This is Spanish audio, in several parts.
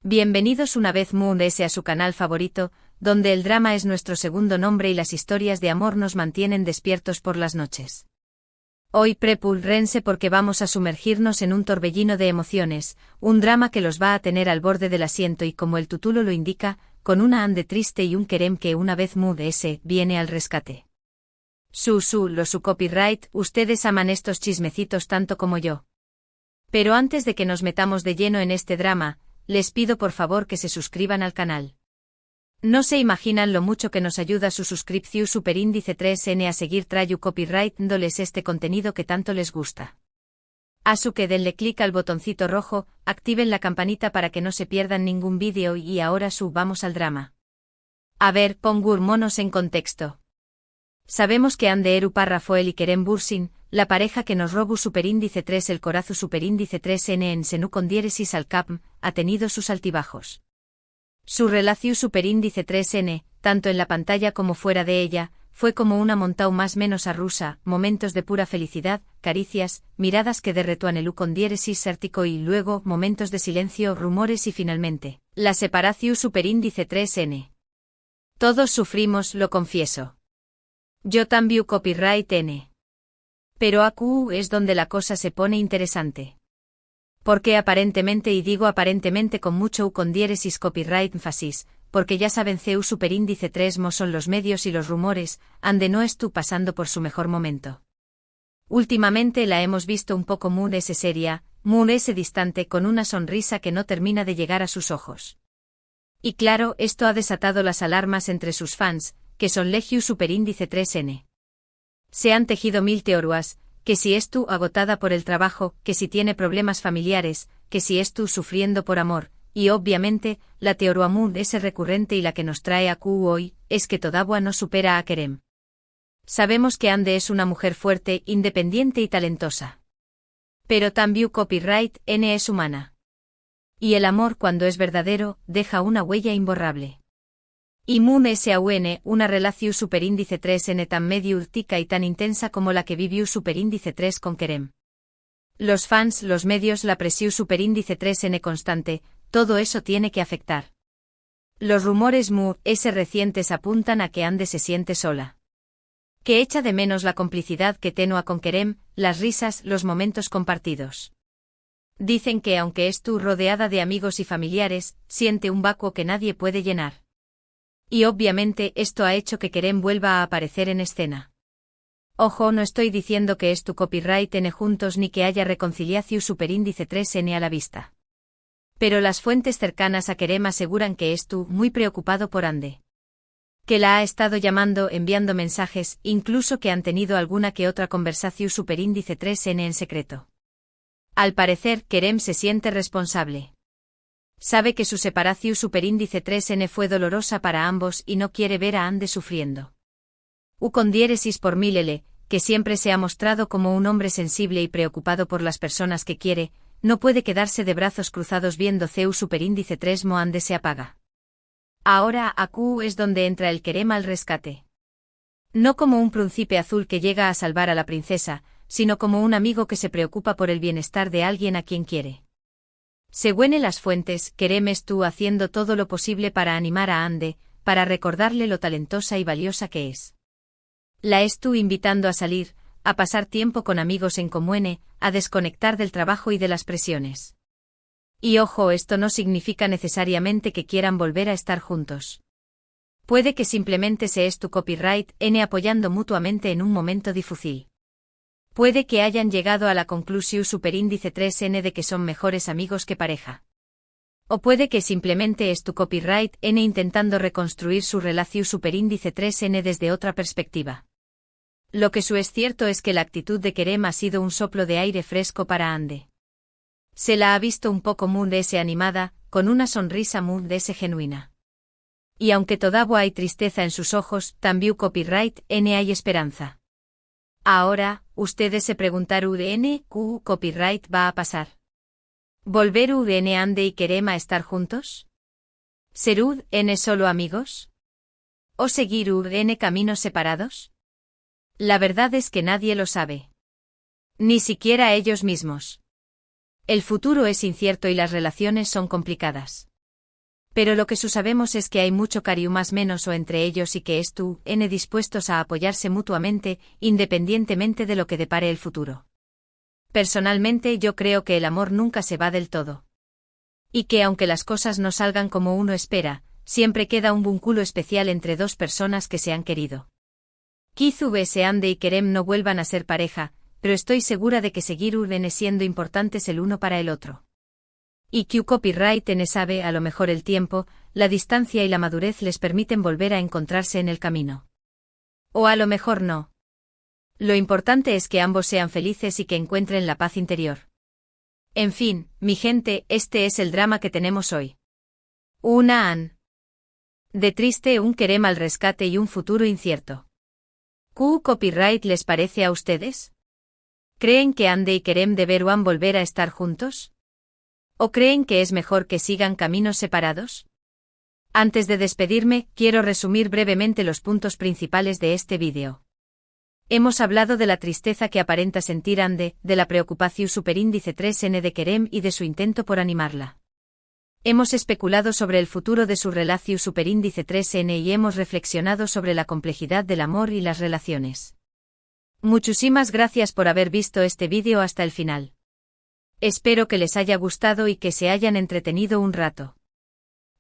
Bienvenidos una vez más a su canal favorito, donde el drama es nuestro segundo nombre y las historias de amor nos mantienen despiertos por las noches. Hoy prepárense porque vamos a sumergirnos en un torbellino de emociones, un drama que los va a tener al borde del asiento y como el título lo indica, con una Ande triste y un Kerem que una vez más viene al rescate. Su copyright, ustedes aman estos chismecitos tanto como yo. Pero antes de que nos metamos de lleno en este drama, les pido por favor que se suscriban al canal. No se imaginan lo mucho que nos ayuda su suscripción superíndice 3N a seguir trayu copyright dándoles este contenido que tanto les gusta. Así que denle clic al botoncito rojo, activen la campanita para que no se pierdan ningún vídeo y ahora vamos al drama. A ver, pongámonos en contexto. Sabemos que Ande Eru Parrafoel y Kerem Bürsin, la pareja que nos robó superíndice 3 el corazo superíndice 3N en Senú con diéresis al cap, ha tenido sus altibajos. Su relación superíndice 3N, tanto en la pantalla como fuera de ella, fue como una montao más menos arrusa, momentos de pura felicidad, caricias, miradas que derretuan el U con diéresis sértico y luego momentos de silencio, rumores y finalmente, la separación superíndice 3N. Todos sufrimos, lo confieso. Yo también copyright N. Pero aquí es donde la cosa se pone interesante. Porque aparentemente, y digo aparentemente con mucho U con diéresis copyright énfasis, porque ya saben CU superíndice 3 mo son los medios y los rumores, Ande no estuvo pasando por su mejor momento. Últimamente la hemos visto un poco muy seria, muy distante con una sonrisa que no termina de llegar a sus ojos. Y claro, esto ha desatado las alarmas entre sus fans, que son Legiu superíndice 3N. Se han tejido mil teorías, que si estu agotada por el trabajo, que si tiene problemas familiares, que si estu sufriendo por amor, y obviamente, la teoría es recurrente y la que nos trae a Q hoy, es que todavía no supera a Kerem. Sabemos que Ande es una mujer fuerte, independiente y talentosa. Pero también copyright N es humana. Y el amor cuando es verdadero, deja una huella imborrable. Y SAUN, una relación superíndice 3N tan medio urtica y tan intensa como la que vivió superíndice 3 con Kerem. Los fans, los medios, la presión superíndice 3N constante, todo eso tiene que afectar. Los rumores recientes apuntan a que Ande se siente sola. Que echa de menos la complicidad que tenua con Kerem, las risas, los momentos compartidos. Dicen que aunque estuvo rodeada de amigos y familiares, siente un vacío que nadie puede llenar. Y obviamente esto ha hecho que Kerem vuelva a aparecer en escena. Ojo, no estoy diciendo que esto copyright N juntos ni que haya reconciliación superíndice 3N a la vista. Pero las fuentes cercanas a Kerem aseguran que estuvo muy preocupado por Ande. Que la ha estado llamando, enviando mensajes, incluso que han tenido alguna que otra conversación superíndice 3N en secreto. Al parecer, Kerem se siente responsable. Sabe que su separación superíndice 3N fue dolorosa para ambos y no quiere ver a Ande sufriendo. U con diéresis por 1000L, que siempre se ha mostrado como un hombre sensible y preocupado por las personas que quiere, no puede quedarse de brazos cruzados viendo CU superíndice 3 mo Ande se apaga. Ahora AQ es donde entra el Kerem al rescate. No como un príncipe azul que llega a salvar a la princesa, sino como un amigo que se preocupa por el bienestar de alguien a quien quiere. Según las fuentes, Kerem estuvo haciendo todo lo posible para animar a Ande, para recordarle lo talentosa y valiosa que es. La estuvo invitando a salir, a pasar tiempo con amigos en común, a desconectar del trabajo y de las presiones. Y ojo, esto no significa necesariamente que quieran volver a estar juntos. Puede que simplemente se es tu copyright N apoyando mutuamente en un momento difícil. Puede que hayan llegado a la conclusión superíndice 3N de que son mejores amigos que pareja. O puede que simplemente es tu copyright N intentando reconstruir su relación superíndice 3N desde otra perspectiva. Lo que es cierto es que la actitud de Kerem ha sido un soplo de aire fresco para Ande. Se la ha visto un poco animada, con una sonrisa genuina. Y aunque todavía hay tristeza en sus ojos, también copyright N hay esperanza. Ahora, ustedes se preguntarán ¿Q copyright va a pasar? ¿Volver N Ande y Kerem a estar juntos? ¿Ser N solo amigos? ¿O seguir N caminos separados? La verdad es que nadie lo sabe. Ni siquiera ellos mismos. El futuro es incierto y las relaciones son complicadas. Pero lo que sabemos es que hay mucho cariño más menos o entre ellos y que están dispuestos a apoyarse mutuamente, independientemente de lo que depare el futuro. Personalmente yo creo que el amor nunca se va del todo. Y que aunque las cosas no salgan como uno espera, siempre queda un vínculo especial entre dos personas que se han querido. Quizás Ande y Kerem no vuelvan a ser pareja, pero estoy segura de que seguirán siendo importantes el uno para el otro. Y que copyright sabe a lo mejor el tiempo, la distancia y la madurez les permiten volver a encontrarse en el camino. O a lo mejor no. Lo importante es que ambos sean felices y que encuentren la paz interior. En fin, mi gente, este es el drama que tenemos hoy. Una Anne de triste, un Kerem al rescate y un futuro incierto. ¿Copyright les parece a ustedes? ¿Creen que Ande y Kerem deberán volver a estar juntos? ¿O creen que es mejor que sigan caminos separados? Antes de despedirme, quiero resumir brevemente los puntos principales de este vídeo. Hemos hablado de la tristeza que aparenta sentir Ande, de la preocupación superíndice 3N de Kerem y de su intento por animarla. Hemos especulado sobre el futuro de su relación superíndice 3N y hemos reflexionado sobre la complejidad del amor y las relaciones. Muchísimas gracias por haber visto este vídeo hasta el final. Espero que les haya gustado y que se hayan entretenido un rato.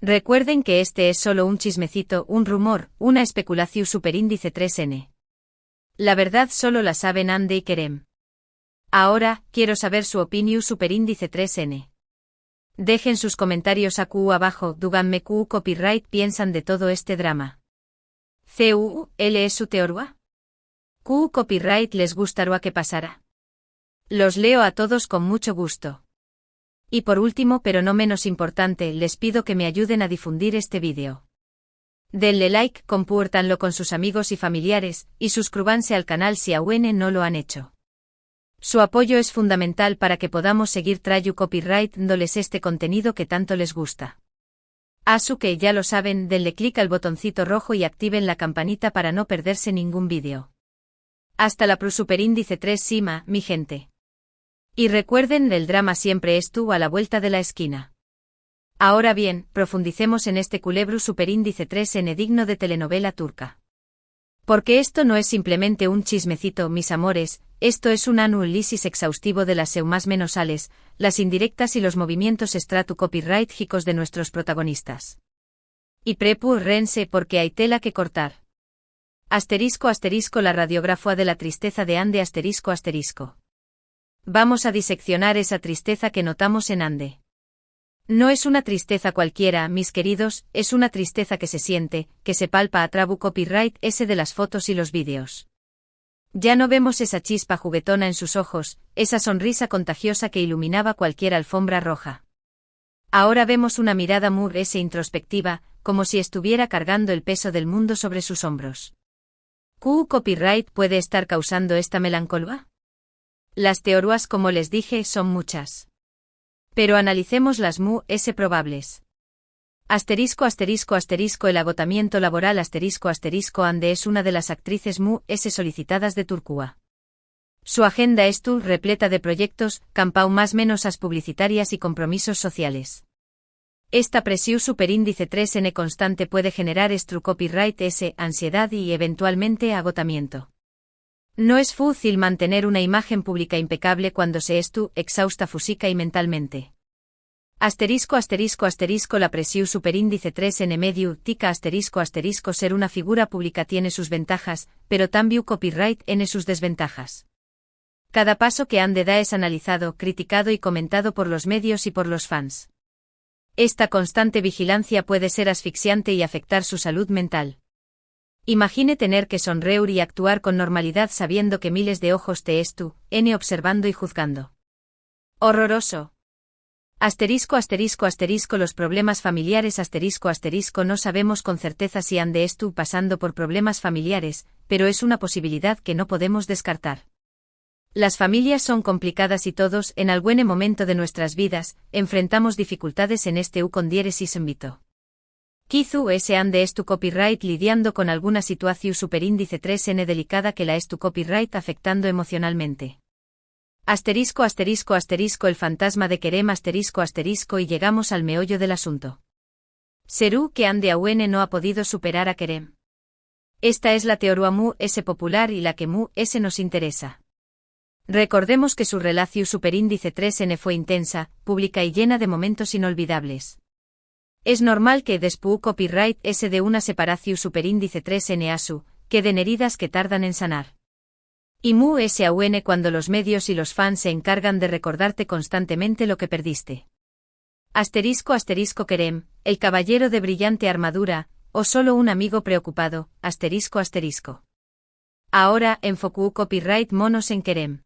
Recuerden que este es solo un chismecito, un rumor, una especulación superíndice 3N. La verdad solo la saben Ande y Kerem. Ahora, quiero saber su opinión superíndice 3N. Dejen sus comentarios abajo, díganme copyright piensan de todo este drama. ¿Es su teoría? Copyright les gustaría que pasara. Los leo a todos con mucho gusto. Y por último pero no menos importante, les pido que me ayuden a difundir este vídeo. Denle like, compártanlo con sus amigos y familiares, y suscríbanse al canal si aún no lo han hecho. Su apoyo es fundamental para que podamos seguir trayendo copyright dándoles este contenido que tanto les gusta. Así que ya lo saben, denle clic al botoncito rojo y activen la campanita para no perderse ningún vídeo. Hasta la superíndice 3 Sima, mi gente. Y recuerden, el drama siempre estuvo a la vuelta de la esquina. Ahora bien, profundicemos en este culebro superíndice 3N digno de telenovela turca. Porque esto no es simplemente un chismecito, mis amores, esto es un análisis exhaustivo de las más menosales, las indirectas y los movimientos copyrighticos de nuestros protagonistas. Y prepárense porque hay tela que cortar. Asterisco la radiografía de la tristeza de Ande asterisco. Vamos a diseccionar esa tristeza que notamos en Ande. No es una tristeza cualquiera, mis queridos, es una tristeza que se siente, que se palpa a trabu copyright ese de las fotos y los vídeos. Ya no vemos esa chispa juguetona en sus ojos, esa sonrisa contagiosa que iluminaba cualquier alfombra roja. Ahora vemos una mirada introspectiva, como si estuviera cargando el peso del mundo sobre sus hombros. ¿Copyright puede estar causando esta melancolía? Las teorías, como les dije, son muchas. Pero analicemos las probables. Asterisco el agotamiento laboral asterisco Ande es una de las actrices solicitadas de Turquía. Su agenda es repleta de proyectos, campau más menos publicitarias y compromisos sociales. Esta presión superíndice 3N constante puede generar copyright ansiedad y eventualmente agotamiento. No es fácil mantener una imagen pública impecable cuando se exhausta física y mentalmente. Asterisco la presión superíndice 3N medio tica asterisco ser una figura pública tiene sus ventajas, pero también copyright tiene sus desventajas. Cada paso que Ande da es analizado, criticado y comentado por los medios y por los fans. Esta constante vigilancia puede ser asfixiante y afectar su salud mental. Imagine tener que sonreír y actuar con normalidad sabiendo que miles de ojos te observando y juzgando. Horroroso. Asterisco los problemas familiares asterisco no sabemos con certeza si Ande pasando por problemas familiares, pero es una posibilidad que no podemos descartar. Las familias son complicadas y todos, en algún momento de nuestras vidas, enfrentamos dificultades en con diéresis invito. Quizás Ande copyright lidiando con alguna situación superíndice 3N delicada que la copyright afectando emocionalmente. Asterisco el fantasma de Kerem asterisco y llegamos al meollo del asunto. Seru que Ande Aune no ha podido superar a Kerem. Esta es la teoría Mu S popular y la que Mu S nos interesa. Recordemos que su relación superíndice 3n fue intensa, pública y llena de momentos inolvidables. Es normal que después copyright S de una separación superíndice 3n asu, queden heridas que tardan en sanar. Y Mu S aun cuando los medios y los fans se encargan de recordarte constantemente lo que perdiste. *** Kerem, el caballero de brillante armadura, o solo un amigo preocupado, ***. Ahora, enfocó copyright monos en Kerem.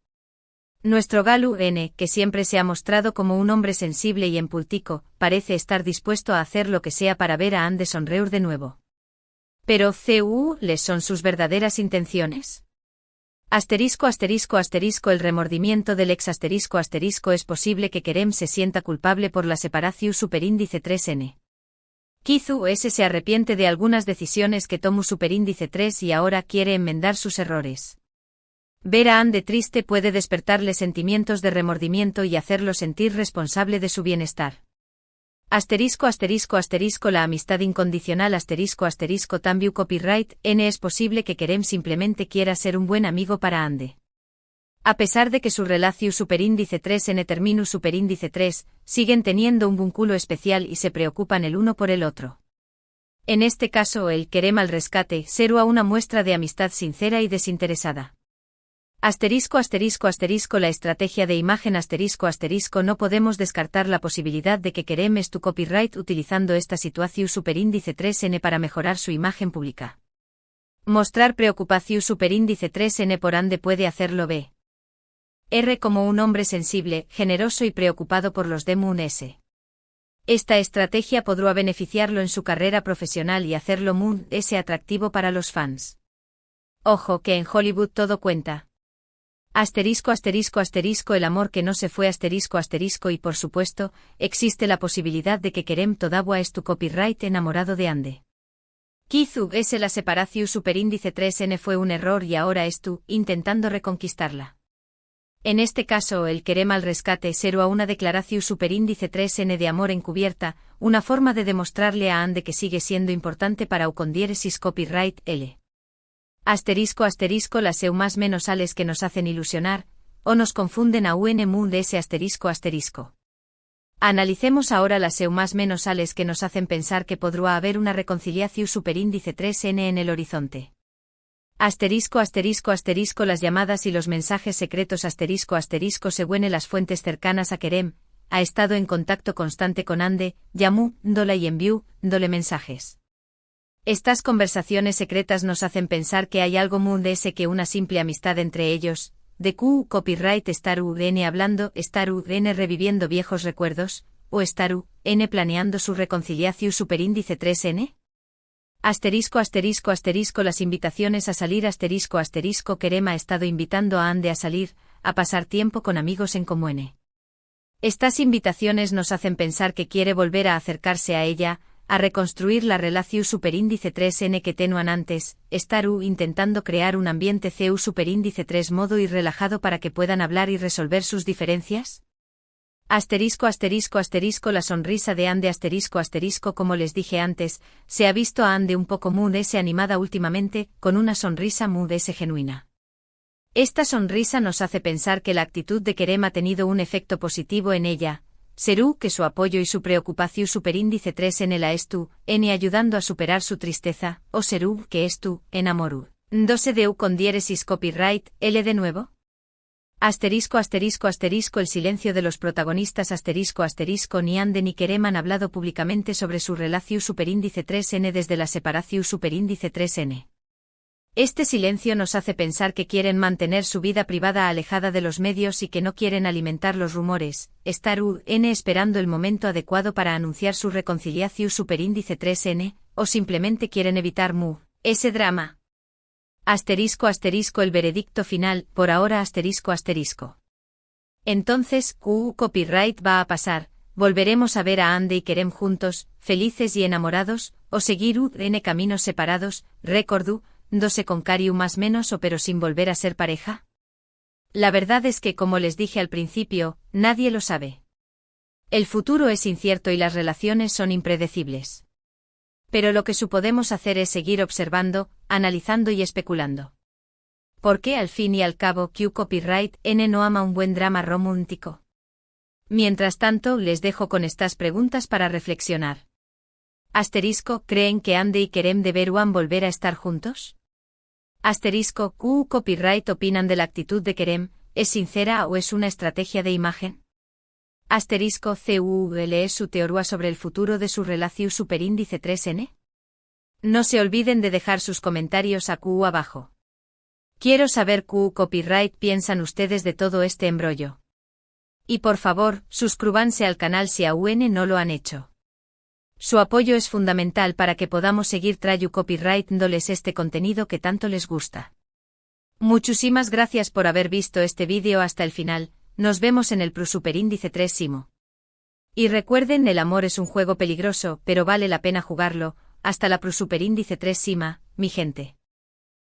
Nuestro Galu N, que siempre se ha mostrado como un hombre sensible y empútico, parece estar dispuesto a hacer lo que sea para ver a Ande sonreír de nuevo. Pero, ¿les son sus verdaderas intenciones? ***, el remordimiento del ex ***, es posible que Kerem se sienta culpable por la separación superíndice 3n. Kizu S se arrepiente de algunas decisiones que tomó superíndice 3 y ahora quiere enmendar sus errores. Ver a Ande triste puede despertarle sentimientos de remordimiento y hacerlo sentir responsable de su bienestar. La amistad incondicional también copyright N es posible que Kerem simplemente quiera ser un buen amigo para Ande. A pesar de que su relación superíndice 3n terminu superíndice 3, siguen teniendo un vínculo especial y se preocupan el uno por el otro. En este caso el Kerem al rescate será una muestra de amistad sincera y desinteresada. ***, la estrategia de imagen ***, no podemos descartar la posibilidad de que Kerem es tu copyright utilizando esta situación superíndice 3n para mejorar su imagen pública. Mostrar preocupación superíndice 3n por Ande puede hacerlo B. R como un hombre sensible, generoso y preocupado por los de Moon S. Esta estrategia podrá beneficiarlo en su carrera profesional y hacerlo Moon S atractivo para los fans. Ojo que en Hollywood todo cuenta. El amor que no se fue ***, y por supuesto, existe la posibilidad de que Kerem todavía es tu copyright enamorado de Ande. Kizu S la separación superíndice 3n fue un error y ahora es tú, intentando reconquistarla. En este caso el Kerem al rescate será una declaración superíndice 3n de amor encubierta, una forma de demostrarle a Ande que sigue siendo importante para Ucondiéresis copyright L. ***, las seu más menos ales que nos hacen ilusionar, o nos confunden a un mundo S ***. Analicemos ahora las seu más menos ales que nos hacen pensar que podrá haber una reconciliación superíndice 3n en el horizonte. ***, las llamadas y los mensajes secretos ***, según las fuentes cercanas a Kerem, ha estado en contacto constante con Ande, llamó, dole y envió, dole mensajes. Estas conversaciones secretas nos hacen pensar que hay algo mundo S que una simple amistad entre ellos, de Q copyright ***n hablando, ***n reviviendo viejos recuerdos, o ***n planeando su reconciliación superíndice 3n. Las invitaciones a salir Kerem ha estado invitando a Ande a salir, a pasar tiempo con amigos en común. Estas invitaciones nos hacen pensar que quiere volver a acercarse a ella, a reconstruir la relación superíndice 3n que tenían antes, intentando crear un ambiente CU superíndice 3 modo y relajado para que puedan hablar y resolver sus diferencias. ***, la sonrisa de Ande ***, como les dije antes, se ha visto a Ande un poco Mood S animada últimamente, con una sonrisa Mood S genuina. Esta sonrisa nos hace pensar que la actitud de Kerem ha tenido un efecto positivo en ella, Serú que su apoyo y su preocupación superíndice 3n la es tú, n ayudando a superar su tristeza, o Serú que es tú, enamoru. ¿Dose deu con diéresis copyright, L de nuevo? ***, el silencio de los protagonistas ***, ni Ande ni Kerem han hablado públicamente sobre su relación superíndice 3n desde la separación superíndice 3n. Este silencio nos hace pensar que quieren mantener su vida privada alejada de los medios y que no quieren alimentar los rumores, esperando el momento adecuado para anunciar su reconciliación superíndice 3n, o simplemente quieren evitar ese drama. ***, el veredicto final, por ahora ***. Entonces, copyright va a pasar, volveremos a ver a Ande y Kerem juntos, felices y enamorados, o seguir caminos separados, recordu, dose con cariu más menos o pero sin volver a ser pareja? La verdad es que como les dije al principio, nadie lo sabe. El futuro es incierto y las relaciones son impredecibles. Pero lo que podemos hacer es seguir observando, analizando y especulando. ¿Por qué al fin y al cabo Q Copyright N no ama un buen drama romántico? Mientras tanto, les dejo con estas preguntas para reflexionar. Asterisco, ¿creen que Ande y Kerem deberán volver a estar juntos? Asterisco, Q Copyright opinan de la actitud de Kerem, ¿es sincera o es una estrategia de imagen? Asterisco, CUL es su teoría sobre el futuro de su relación superíndice 3N. No se olviden de dejar sus comentarios a Q abajo. Quiero saber Q Copyright piensan ustedes de todo este embrollo. Y por favor, suscríbanse al canal si aún no lo han hecho. Su apoyo es fundamental para que podamos seguir trayendo copyright dándoles este contenido que tanto les gusta. Muchísimas gracias por haber visto este vídeo hasta el final, nos vemos en el superíndice 3 Simo. Y recuerden, el amor es un juego peligroso, pero vale la pena jugarlo, hasta la superíndice 3 Sima, mi gente.